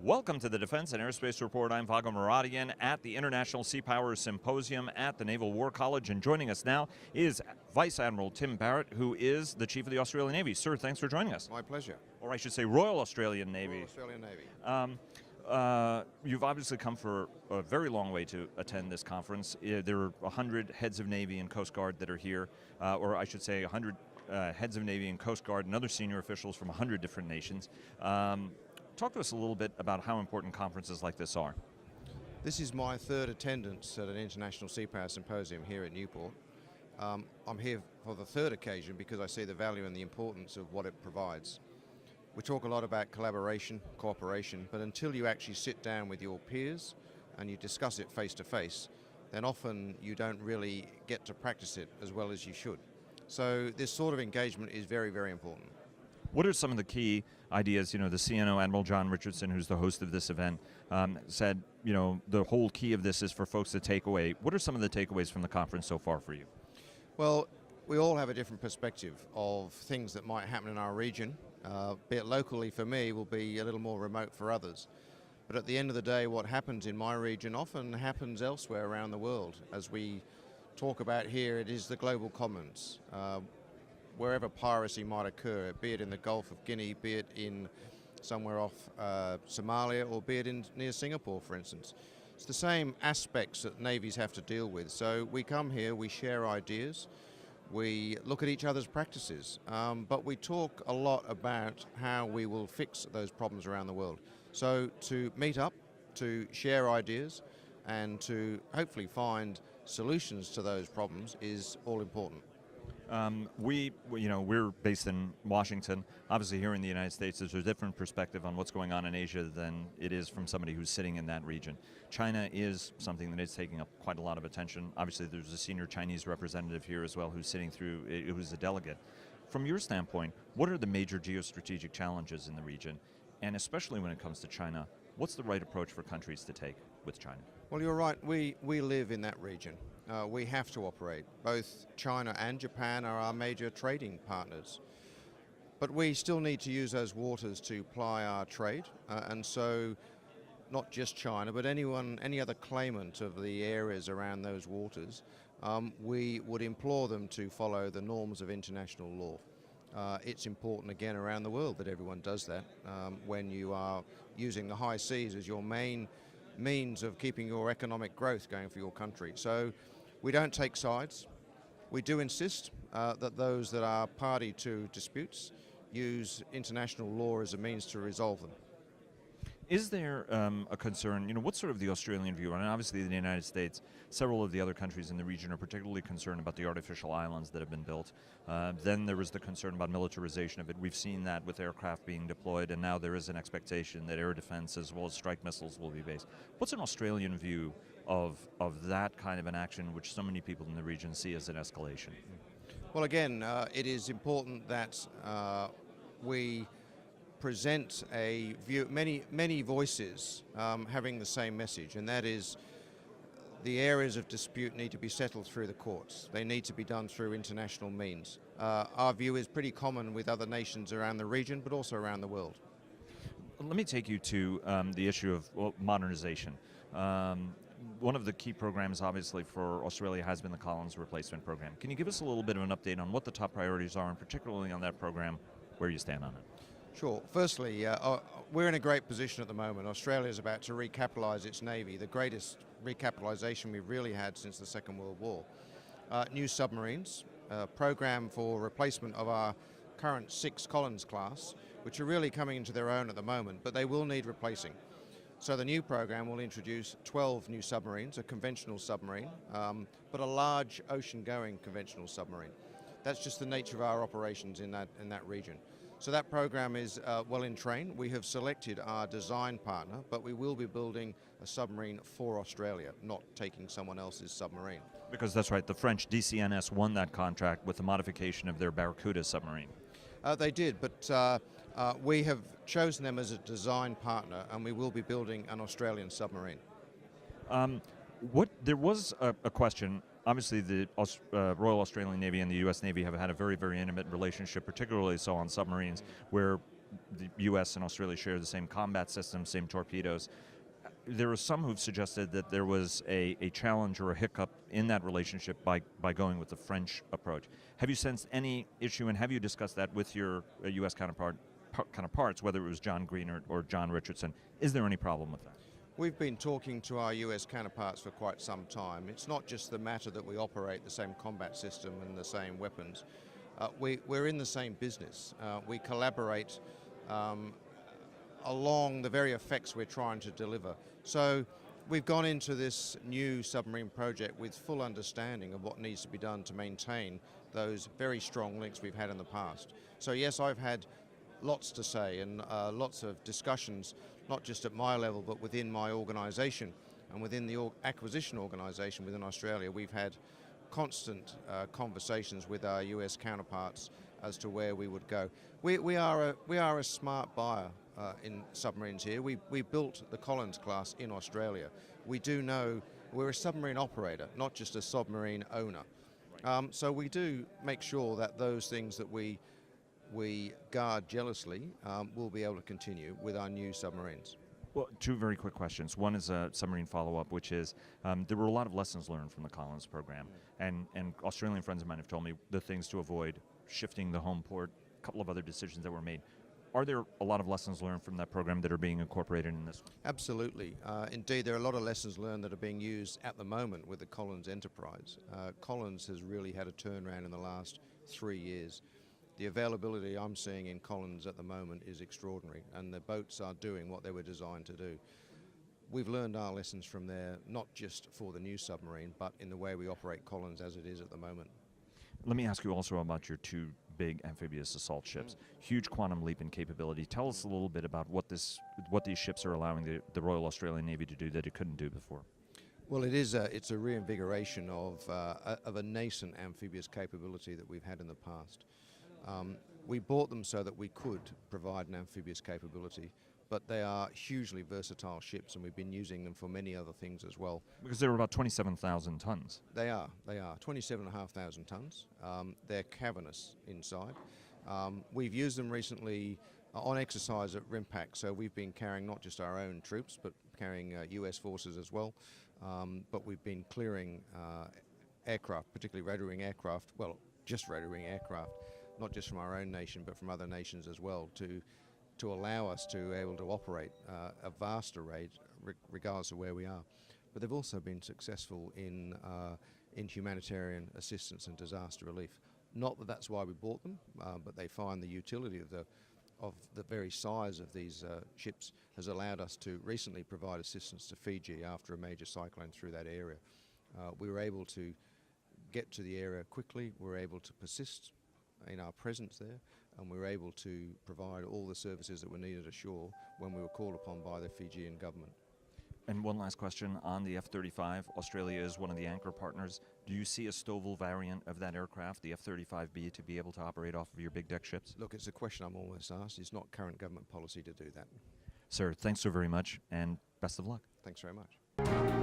Welcome to the Defense and Aerospace Report. I'm Vago Muradian at the International Sea Power Symposium at the Naval War College, and joining us now is Vice Admiral Tim Barrett, who is the Chief of the Australian Navy. Sir, thanks for joining us. My pleasure. Or I should say Royal Australian Navy. Royal Australian Navy. You've obviously come for a very long way to attend this conference. There are 100 heads of Navy and Coast Guard that are here, or I should say 100 heads of Navy and Coast Guard and other senior officials from 100 different nations. Talk to us a little bit about how important conferences like this are. This is my third attendance at an International Sea Power Symposium here at Newport. I'm here for the third occasion because I see the value and the importance of what it provides. We talk a lot about collaboration, cooperation, but until you actually sit down with your peers and you discuss it face to face, then often you don't really get to practice it as well as you should. So this sort of engagement is very, very important. What are some of the key ideas? You know, the CNO, Admiral John Richardson, who's the host of this event, said, you know, the whole key of this is for folks to take away. What are some of the takeaways from the conference so far for you? Well, we all have a different perspective of things that might happen in our region. Be it locally for me will be a little more remote for others. But at the end of the day, what happens in my region often happens elsewhere around the world. As we talk about here, it is the global commons. Wherever piracy might occur, be it in the Gulf of Guinea, be it in somewhere off Somalia, or be it in near Singapore, for instance. It's the same aspects that navies have to deal with. So we come here, we share ideas, we look at each other's practices, but we talk a lot about how we will fix those problems around the world. So to meet up, to share ideas, and to hopefully find solutions to those problems is all important. We're based in Washington. Obviously, here in the United States, there's a different perspective on what's going on in Asia than it is from somebody who's sitting in that region. China is something that is taking up quite a lot of attention. Obviously, there's a senior Chinese representative here as well who's sitting through, who's a delegate. From your standpoint, what are the major geostrategic challenges in the region? And especially when it comes to China, what's the right approach for countries to take with China? Well, you're right. We live in that region. We have to operate. Both China and Japan are our major trading partners. But we still need to use those waters to ply our trade. And so not just China, but any other claimant of the areas around those waters, we would implore them to follow the norms of international law. It's important, again, around the world that everyone does that when you are using the high seas as your main means of keeping your economic growth going for your country. So we don't take sides. We do insist that those that are party to disputes use international law as a means to resolve them. Is there a concern, you know, what's sort of the Australian view? And obviously in the United States, several of the other countries in the region are particularly concerned about the artificial islands that have been built. Then there was the concern about militarization of it. We've seen that with aircraft being deployed, and now there is an expectation that air defense as well as strike missiles will be based. What's an Australian view of that kind of an action, which so many people in the region see as an escalation? Well, again, it is important that we present a view, many voices having the same message, and that is the areas of dispute need to be settled through the courts. They need to be done through international means. Our view is pretty common with other nations around the region, but also around the world. Let me take you to the issue of modernization. One of the key programs, obviously, for Australia has been the Collins Replacement Program. Can you give us a little bit of an update on what the top priorities are, and particularly on that program, where you stand on it? Sure. Firstly, we're in a great position at the moment. Australia is about to recapitalise its Navy, the greatest recapitalisation we've really had since the Second World War. New submarines, a program for replacement of our current 6 Collins class, which are really coming into their own at the moment, but they will need replacing. So the new program will introduce 12 new submarines, a conventional submarine, but a large ocean-going conventional submarine. That's just the nature of our operations in that region. So that program is well in train. We have selected our design partner, but we will be building a submarine for Australia, not taking someone else's submarine. Because that's right, the French DCNS won that contract with the modification of their Barracuda submarine. They did, but we have chosen them as a design partner, and we will be building an Australian submarine. There was a question. Obviously, the Royal Australian Navy and the U.S. Navy have had a very, very intimate relationship, particularly so on submarines, where the U.S. and Australia share the same combat system, same torpedoes. There are some who've suggested that there was a challenge or a hiccup in that relationship by going with the French approach. Have you sensed any issue, and have you discussed that with your U.S. counterparts, whether it was John Green or John Richardson? Is there any problem with that? We've been talking to our US counterparts for quite some time. It's not just the matter that we operate the same combat system and the same weapons. We're in the same business. We collaborate along the very effects we're trying to deliver. So we've gone into this new submarine project with full understanding of what needs to be done to maintain those very strong links we've had in the past. So yes, I've had lots to say and lots of discussions, not just at my level, but within my organisation and within the acquisition organisation within Australia. We've had constant conversations with our US counterparts as to where we would go. We are a smart buyer in submarines here. We built the Collins class in Australia. We do know we're a submarine operator, not just a submarine owner. So we do make sure that those things that we guard jealously will be able to continue with our new submarines. Well, two very quick questions. One is a submarine follow-up, which is there were a lot of lessons learned from the Collins program, and Australian friends of mine have told me the things to avoid, shifting the home port, a couple of other decisions that were made. Are there a lot of lessons learned from that program that are being incorporated in this one? Absolutely. Indeed, there are a lot of lessons learned that are being used at the moment with the Collins enterprise. Collins has really had a turnaround in the last 3 years. The availability I'm seeing in Collins at the moment is extraordinary, and the boats are doing what they were designed to do. We've learned our lessons from there, not just for the new submarine, but in the way we operate Collins as it is at the moment. Let me ask you also about your two big amphibious assault ships. Huge quantum leap in capability. Tell us a little bit about what these ships are allowing the Royal Australian Navy to do that it couldn't do before. Well, it's a reinvigoration of a nascent amphibious capability that we've had in the past. We bought them so that we could provide an amphibious capability, but they are hugely versatile ships, and we've been using them for many other things as well. Because they were about 27,000 tons. They are 27,500 tons. They're cavernous inside. We've used them recently on exercise at RIMPAC, so we've been carrying not just our own troops, but carrying US forces as well. But we've been clearing aircraft, particularly rotary aircraft, well, just rotary aircraft, not just from our own nation, but from other nations as well, to allow us to be able to operate a vast array regardless of where we are. But they've also been successful in humanitarian assistance and disaster relief. Not that that's why we bought them, but they find the utility of the very size of these ships has allowed us to recently provide assistance to Fiji after a major cyclone through that area. We were able to get to the area quickly, we were able to persist in our presence there, and we were able to provide all the services that were needed ashore when we were called upon by the Fijian government. And one last question on the F-35. Australia is one of the anchor partners. Do you see a Stovall variant of that aircraft, the F-35B, to be able to operate off of your big deck ships? Look, it's a question I'm always asked. It's not current government policy to do that. Sir, thanks so very much, and best of luck. Thanks very much.